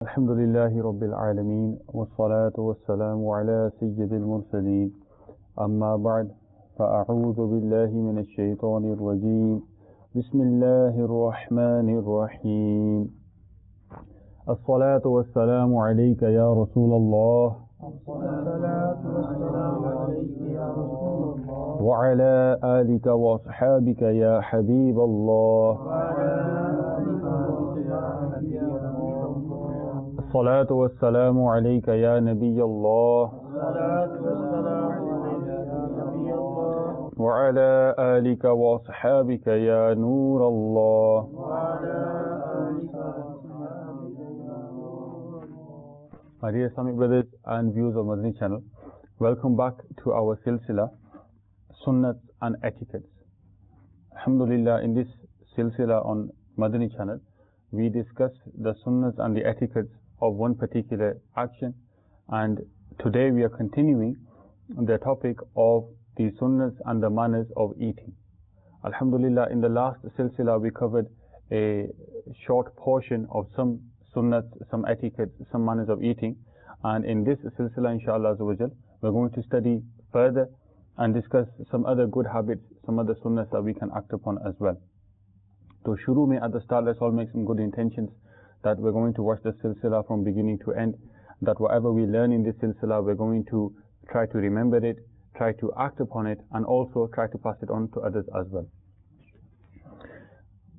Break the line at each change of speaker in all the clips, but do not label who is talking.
الحمد لله رب العالمين والصلاة والسلام على سيد المرسلين أما بعد فأعوذ بالله من الشيطان الرجيم بسم الله الرحمن الرحيم الصلاة والسلام عليك يا رسول الله وعلى آلك وأصحابك يا حبيب الله الصلاة والسلام عليك يا نبي الله وعلى آلك وأصحابك يا نور الله. My dear Islamic brothers and viewers of Madani channel, welcome back to our silsila Sunnats and Etiquettes. Alhamdulillah, in this silsila on Madani channel, we discuss the Sunnats and the etiquettes of one particular action, and today we are continuing the topic of the Sunnats and the manners of eating. Alhamdulillah, in the last silsila we covered a short portion of some Sunnats, some etiquettes, some manners of eating, and in this silsila inshallah we're going to study further and discuss some other good habits, some other Sunnats that we can act upon as well. So shuru mein, at the start, let's all make some good intentions that we're going to watch the silsila from beginning to end, that whatever we learn in this silsila, we're going to try to remember it, try to act upon it, and also try to pass it on to others as well.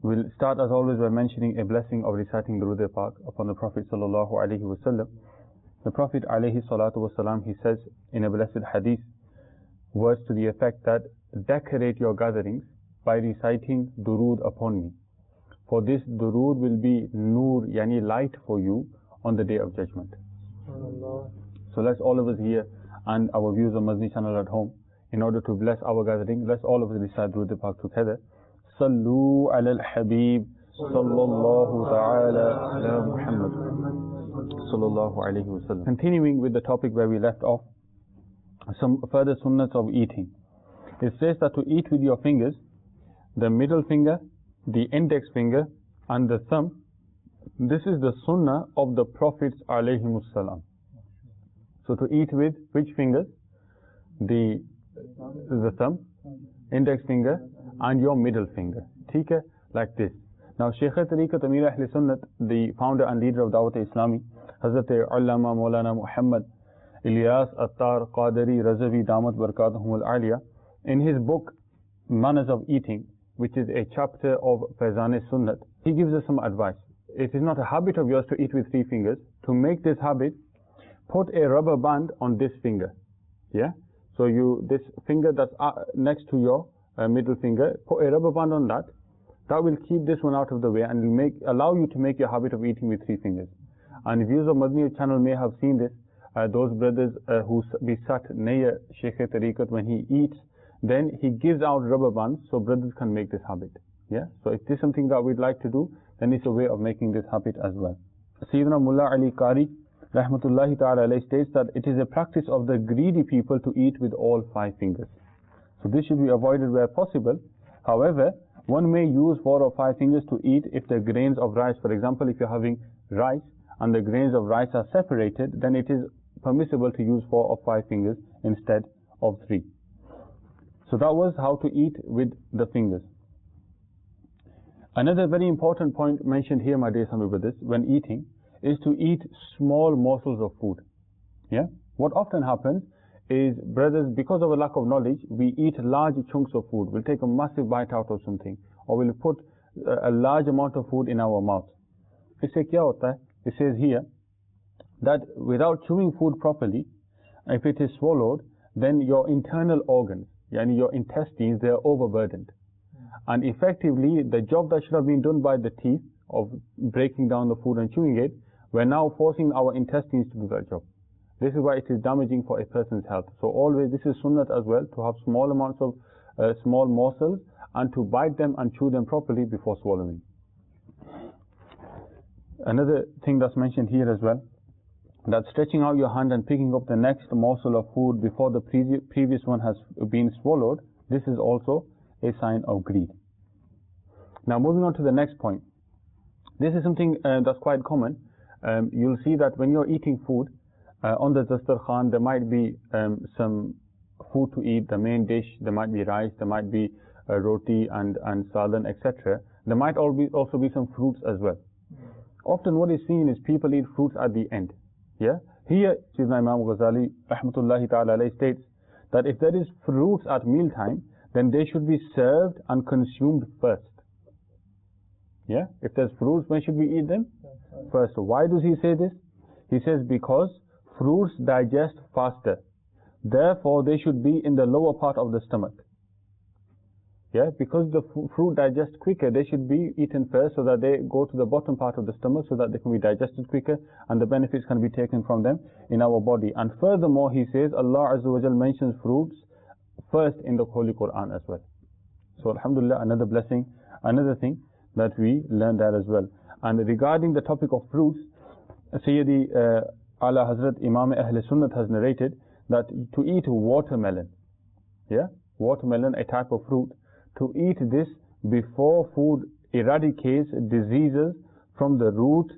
We'll start as always by mentioning a blessing of reciting Durood Pak upon the Prophet sallallahu alaihi wasallam. The Prophet alayhi salatu wasalam, he says in a blessed hadith, words to the effect that decorate your gatherings by reciting Durood upon me, for this Durood will be Noor, yani light for you on the Day of Judgment. So let's all of us here and our viewers on Madani channel at home, in order to bless our gathering, let's all of us recite Durood Pak together. Sallu ala al-Habib sallallahu ta'ala ala Muhammad sallallahu alayhi wa sallam. Continuing with the topic where we left off, some further sunnahs of eating. It says that to eat with your fingers, the middle finger, the index finger and the thumb, this is the sunnah of the Prophets alayhimus salam. So to eat with which fingers? The thumb, index finger and your middle finger. Okay? Like this. Now Shaykh Tariqat Amir Ahl Sunnat, the founder and leader of Dawat Islami, Hazrat Allama Maulana Muhammad Ilyas Attar Qadari Razavi Damat Barakatuhum Al-Aliya, in his book Manners of Eating, which is a chapter of Faizan Sunnat, he gives us some advice. It is not a habit of yours to eat with three fingers. To make this habit, put a rubber band on this finger. Yeah? So this finger that's next to your middle finger, put a rubber band on that. That will keep this one out of the way and will allow you to make your habit of eating with three fingers. And viewers of Madani channel may have seen this. Those brothers who be sat near Shaykh Tariqat, when he eats, then he gives out rubber bands so brothers can make this habit. Yeah. So if this is something that we'd like to do, then it's a way of making this habit as well. Sayyidina Mullah Ali Qari rahmatullahi ta'ala alayhi states that it is a practice of the greedy people to eat with all five fingers. So this should be avoided where possible. However, one may use 4 or 5 fingers to eat if the grains of rice, for example, if you're having rice and the grains of rice are separated, then it is permissible to use 4 or 5 fingers instead of 3. So that was how to eat with the fingers. Another very important point mentioned here, my dear Islamic brothers, when eating, is to eat small morsels of food. Yeah? What often happens is, brothers, because of a lack of knowledge, we eat large chunks of food. We'll take a massive bite out of something, or we'll put a large amount of food in our mouth. It says here that without chewing food properly, if it is swallowed, then your internal organs, yani your intestines, they are overburdened. And effectively, the job that should have been done by the teeth of breaking down the food and chewing it, we're now forcing our intestines to do that job. This is why it is damaging for a person's health. So always, this is sunnat as well, to have small amounts of small morsels and to bite them and chew them properly before swallowing. Another thing that's mentioned here as well, that stretching out your hand and picking up the next morsel of food before the previous one has been swallowed, this is also a sign of greed. Now moving on to the next point. This is something that's quite common. you'll see that when you're eating food, on the dastarkhan there might be some food to eat, the main dish, there might be rice, there might be roti and salan, etc. There might also be some fruits as well. Often what is seen is people eat fruits at the end. Yeah. Here, Sayyidina Imam Ghazali, rahmatullahi ta'ala alayhi, states that if there is fruits at mealtime, then they should be served and consumed first. Yeah. If there's fruits, when should we eat them? First. Why does he say this? He says because fruits digest faster. Therefore, they should be in the lower part of the stomach. Yeah, because the fruit digests quicker, they should be eaten first so that they go to the bottom part of the stomach so that they can be digested quicker and the benefits can be taken from them in our body. And furthermore, he says Allah Azza wa Jal mentions fruits first in the Holy Quran as well. So Alhamdulillah, another blessing, another thing that we learned there as well. And regarding the topic of fruits, Sayyidi Ala Hazrat Imam Ahl Sunnat has narrated that to eat watermelon, yeah, watermelon, a type of fruit, to eat this before food eradicates diseases from the root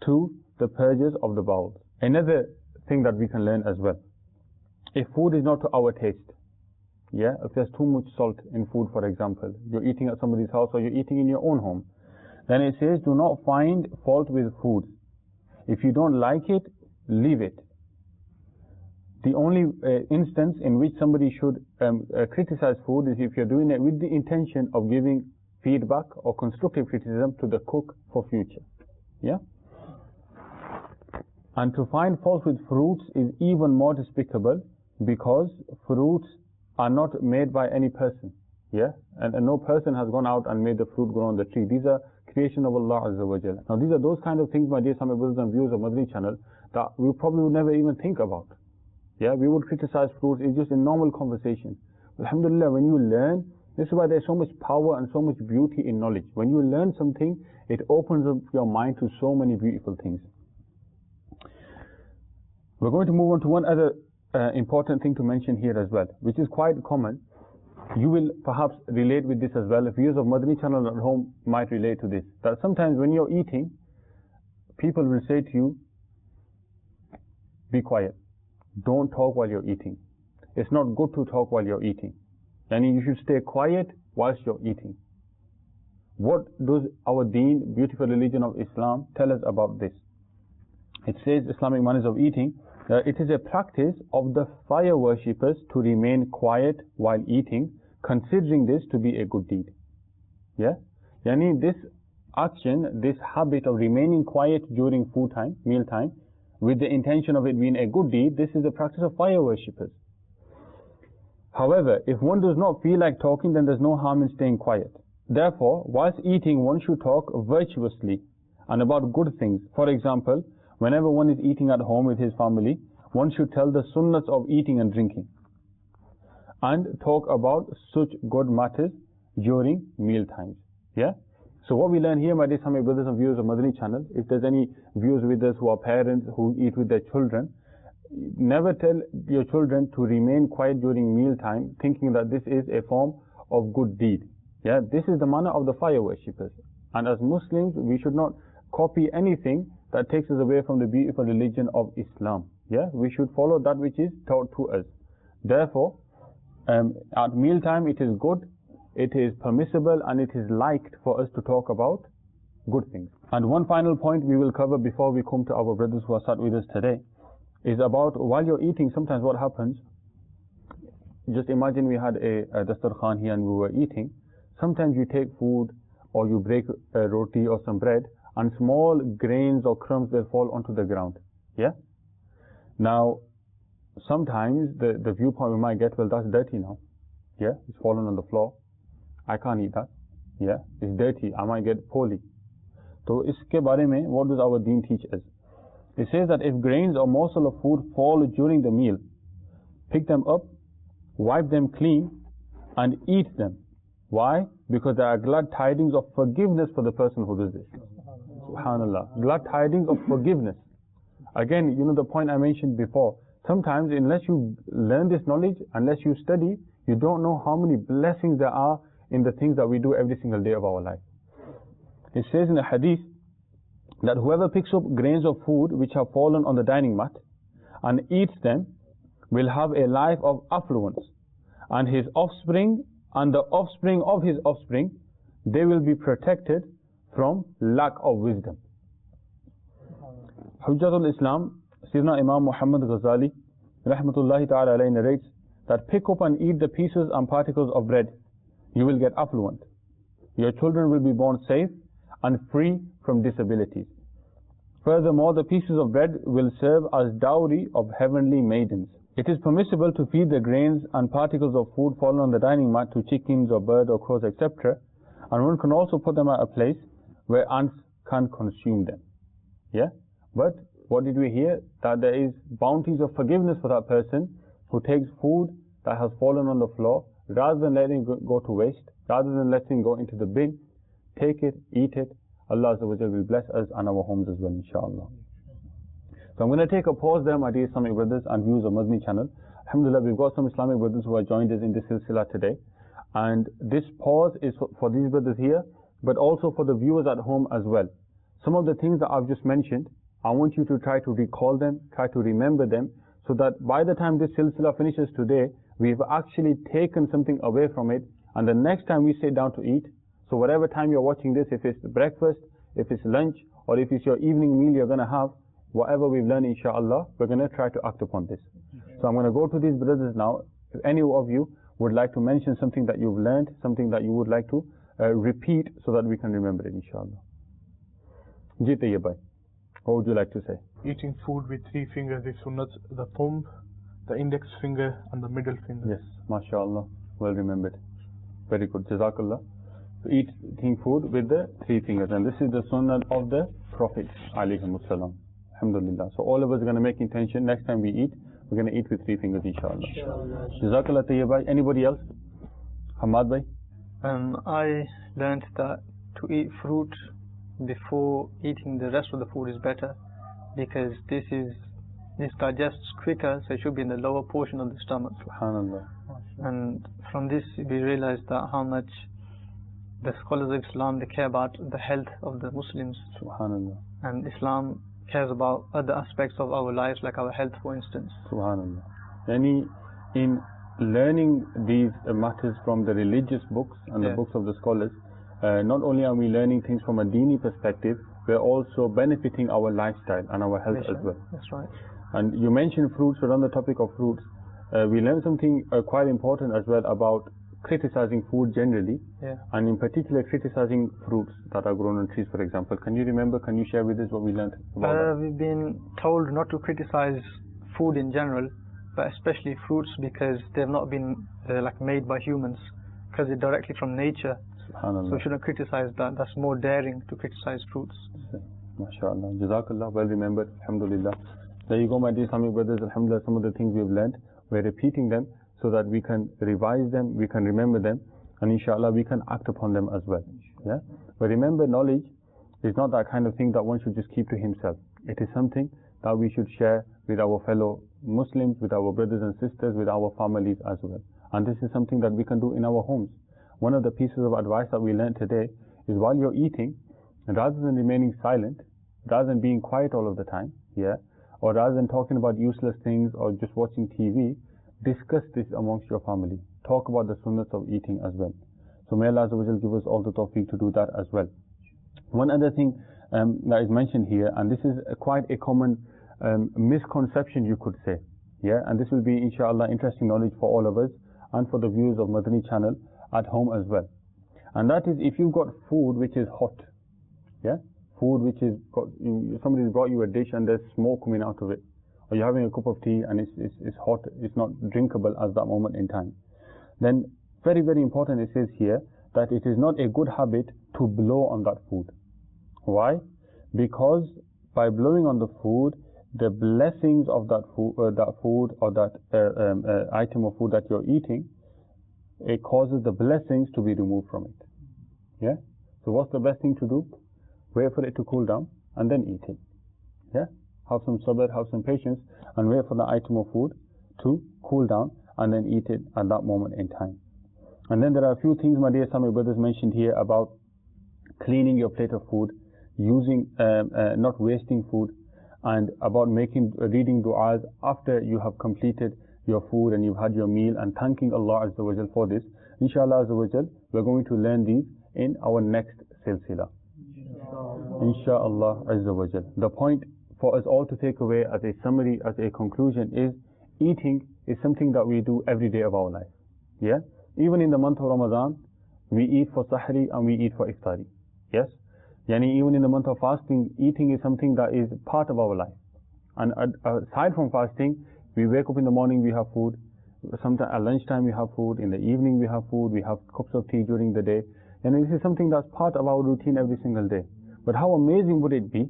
to the purges of the bowels. Another thing that we can learn as well, if food is not to our taste, yeah, if there's too much salt in food, for example, you're eating at somebody's house or you're eating in your own home, then it says do not find fault with food. If you don't like it, leave it. The only instance in which somebody should criticize food is if you're doing it with the intention of giving feedback or constructive criticism to the cook for future. Yeah? And to find fault with fruits is even more despicable because fruits are not made by any person. Yeah? And no person has gone out and made the fruit grow on the tree. These are creation of Allah Azza wa Jalla. Now these are those kind of things, my dear Sami brothers and viewers of Madani channel, that we probably would never even think about. Yeah, we would criticize fruits, it's just a normal conversation. Alhamdulillah, when you learn, this is why there's so much power and so much beauty in knowledge. When you learn something, it opens up your mind to so many beautiful things. We're going to move on to one other important thing to mention here as well, which is quite common. You will perhaps relate with this as well. If viewers of Madani channel at home might relate to this, that sometimes when you're eating, people will say to you, be quiet. Don't talk while you're eating. It's not good to talk while you're eating. And you should stay quiet whilst you're eating. What does our deen, beautiful religion of Islam, tell us about this? It says, Islamic manners of eating, it is a practice of the fire worshippers to remain quiet while eating, considering this to be a good deed. Yeah? Yani this action, this habit of remaining quiet during food time, meal time, with the intention of it being a good deed, this is the practice of fire worshippers. However, if one does not feel like talking, then there's no harm in staying quiet. Therefore, whilst eating, one should talk virtuously and about good things. For example, whenever one is eating at home with his family, one should tell the sunnahs of eating and drinking and talk about such good matters during meal times. Yeah? So what we learn here, my dear Sami brothers and viewers of Madani channel, if there's any viewers with us who are parents who eat with their children, never tell your children to remain quiet during meal time, thinking that this is a form of good deed. Yeah, this is the manner of the fire worshippers. And as Muslims, we should not copy anything that takes us away from the beautiful religion of Islam. Yeah, we should follow that which is taught to us. Therefore, at meal time it is good, it is permissible, and it is liked for us to talk about good things. And one final point we will cover before we come to our brothers who are sat with us today is about while you're eating, sometimes what happens, just imagine we had a dastarkhan here and we were eating. Sometimes you take food or you break a roti or some bread and small grains or crumbs will fall onto the ground. Yeah? Now, sometimes the viewpoint we might get, well, that's dirty now. Yeah? It's fallen on the floor. I can't eat that. Yeah? It's dirty. I might get poorly. So, iske bare mein, what does our deen teach us? It says that if grains or morsel of food fall during the meal, pick them up, wipe them clean, and eat them. Why? Because there are glad tidings of forgiveness for the person who does this. Subhanallah. Glad tidings of forgiveness. Again, you know the point I mentioned before. Sometimes, unless you learn this knowledge, unless you study, you don't know how many blessings there are in the things that we do every single day of our life. It says in the hadith that whoever picks up grains of food which have fallen on the dining mat and eats them will have a life of affluence, and his offspring and the offspring of his offspring, they will be protected from lack of wisdom. Hujjatul Islam, Sayyidina Imam Muhammad Ghazali rahmatullahi ta'ala alayhi narrates that pick up and eat the pieces and particles of bread, you will get affluent. Your children will be born safe and free from disabilities. Furthermore, the pieces of bread will serve as dowry of heavenly maidens. It is permissible to feed the grains and particles of food fallen on the dining mat to chickens or birds or crows, etc. And one can also put them at a place where ants can consume them. Yeah? But what did we hear? That there is bounties of forgiveness for that person who takes food that has fallen on the floor, rather than letting it go to waste, rather than letting it go into the bin, take it, eat it. Allah Azza wa Jalla will bless us and our homes as well, inshallah. So I'm going to take a pause there, my dear Islamic brothers and viewers of Madani channel. Alhamdulillah, we've got some Islamic brothers who have joined us in this silsila today. And this pause is for these brothers here, but also for the viewers at home as well. Some of the things that I've just mentioned, I want you to try to recall them, try to remember them, so that by the time this silsila finishes today, we've actually taken something away from it, and the next time we sit down to eat, so whatever time you're watching this, if it's breakfast, if it's lunch, or if it's your evening meal you're going to have, whatever we've learned, inshallah, we're going to try to act upon this. So I'm going to go to these brothers now. If any of you would like to mention something that you've learned, something that you would like to repeat so that we can remember it, inshallah. Ji Tayyib bhai, what would you like to say?
Eating food with 3 fingers is sunnat, the thumb, the index finger and the middle finger.
Yes, mashallah, well remembered. Very good, jazakallah. So eating food with the 3 fingers, and this is the sunnah of the Prophet alayhi salam. Alhamdulillah. So all of us are going to make intention, next time we eat, we're going to eat with 3 fingers, inshallah. Jazakallah Tayyib bhai. Anybody else? Hamad bhai?
I learned that to eat fruit before eating the rest of the food is better, because this digests quicker, so it should be in the lower portion of the stomach.
Subhanallah.
And from this we realize that how much the scholars of Islam, they care about the health of the Muslims.
Subhanallah.
And Islam cares about other aspects of our lives, like our health, for instance.
Subhanallah. In learning these matters from the religious books and the books of the scholars, not only are we learning things from a dini perspective, we're also benefiting our lifestyle and our health as well.
That's right.
And you mentioned fruits, so on the topic of fruits, we learned something quite important as well about criticizing food generally, and in particular criticizing fruits that are grown on trees, for example. Can you remember, can you share with us what we learned about that?
We've been told not to criticize food in general, but especially fruits, because they've not been like made by humans, because they're directly from nature. So we shouldn't criticize that. That's more daring to criticize fruits.
MashaAllah. Jazakallah. Well remembered. Alhamdulillah. There you go, my dear Islamic brothers. Alhamdulillah, some of the things we've learned, we're repeating them so that we can revise them, we can remember them, and inshallah we can act upon them as well. Yeah? But remember, knowledge is not that kind of thing that one should just keep to himself. It is something that we should share with our fellow Muslims, with our brothers and sisters, with our families as well. And this is something that we can do in our homes. One of the pieces of advice that we learned today is, while you're eating, rather than remaining silent, rather than being quiet all of the time, or rather than talking about useless things or just watching TV, discuss this amongst your family. Talk about the sunnahs of eating as well. So may Allah Azza wa Jal give us all the tawfiq to do that as well. One other thing that is mentioned here, and this is quite a common misconception, you could say, and this will be inshallah interesting knowledge for all of us and for the viewers of Madani channel at home as well. And that is, if you've got food which is hot, food which is somebody's brought you a dish and there's smoke coming out of it, or you're having a cup of tea and it's hot, it's not drinkable at that moment in time, then very, very important, it says here that it is not a good habit to blow on that food. Why? Because by blowing on the food, the blessings of that food or that item of food that you're eating, it causes the blessings to be removed from it. So what's the best thing to do? Wait for it to cool down and then eat it. Have some sabr, have some patience, and wait for the item of food to cool down and then eat it at that moment in time. And then there are a few things, my dear Islamic brothers, mentioned here about cleaning your plate of food, using, not wasting food, and about reading du'as after you have completed your food and you've had your meal, and thanking Allah Azza wa Jal for this. Inshallah Azza wa Jal, we're going to learn these in our next silsila. Inshallah Azza wa Jal. The point for us all to take away as a summary, as a conclusion, is eating is something that we do every day of our life. Yeah? Even in the month of Ramadan, we eat for sahri and we eat for iftari. Yes? Yani even in the month of fasting, eating is something that is part of our life. And aside from fasting, we wake up in the morning, we have food. Sometimes at lunchtime we have food. In the evening we have food. We have cups of tea during the day. And this is something that's part of our routine every single day. But how amazing would it be?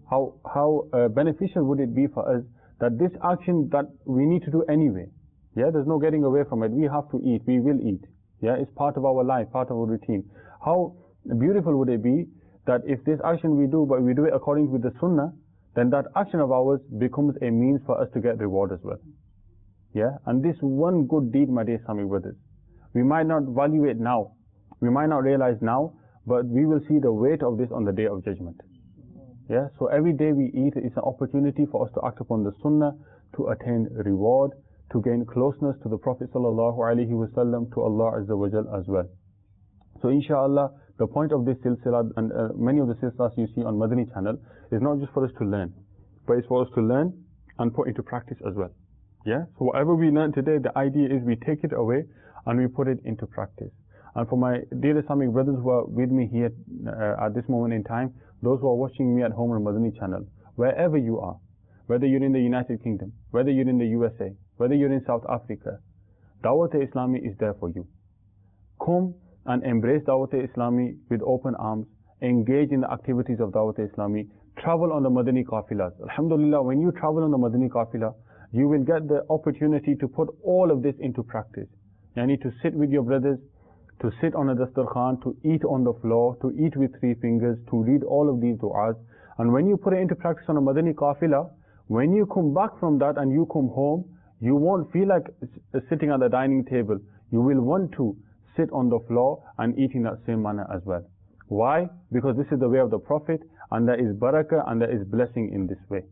How beneficial would it be for us that this action that we need to do anyway? Yeah, there's no getting away from it. We have to eat. We will eat. Yeah, it's part of our life, part of our routine. How beautiful would it be that if this action we do, but we do it according with the sunnah, then that action of ours becomes a means for us to get reward as well. Yeah, and this one good deed, my dear Islamic brothers, we might not value it now, we might not realize now, but we will see the weight of this on the Day of Judgment. Yeah, so every day we eat is an opportunity for us to act upon the sunnah, to attain reward, to gain closeness to the Prophet sallallahu alaihi wasallam, to Allah Azza wa Jal as well. So inshallah, the point of this silsila and many of the silsilas you see on Madani channel is not just for us to learn, but it's for us to learn and put into practice as well. Yeah, so whatever we learn today, the idea is we take it away and we put it into practice. And for my dear Islamic brothers who are with me here at this moment in time, those who are watching me at home on Madani channel, wherever you are, whether you're in the United Kingdom, whether you're in the USA, whether you're in South Africa, Dawat-e-Islami is there for you. Come and embrace Dawat-e-Islami with open arms, engage in the activities of Dawat-e-Islami, travel on the Madani Qafilas. Alhamdulillah, when you travel on the Madani Qafila, you will get the opportunity to put all of this into practice. You need to sit with your brothers, to sit on a dastarkhan, to eat on the floor, to eat with 3 fingers, to read all of these du'as. And when you put it into practice on a Madani Qafila, when you come back from that and you come home, you won't feel like sitting at the dining table. You will want to sit on the floor and eat in that same manner as well. Why? Because this is the way of the Prophet, and there is barakah and there is blessing in this way.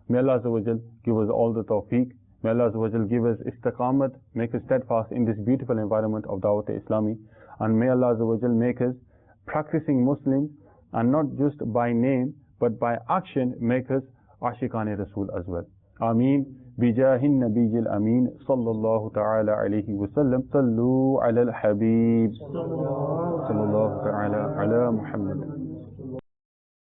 May Allah Azza wa Jal give us all the tawfiq. May Allah Azza wa Jal give us istiqamat, make us steadfast in this beautiful environment of Dawat-e-Islami. And may Allah Azza wa Jal make us practicing Muslims, and not just by name, but by action, make us Ashiqan Rasul as well. Ameen. بجاه النبي الأمين صلى الله تعالى عليه وسلم صلوا على الحبيب صلى الله تعالى على محمد.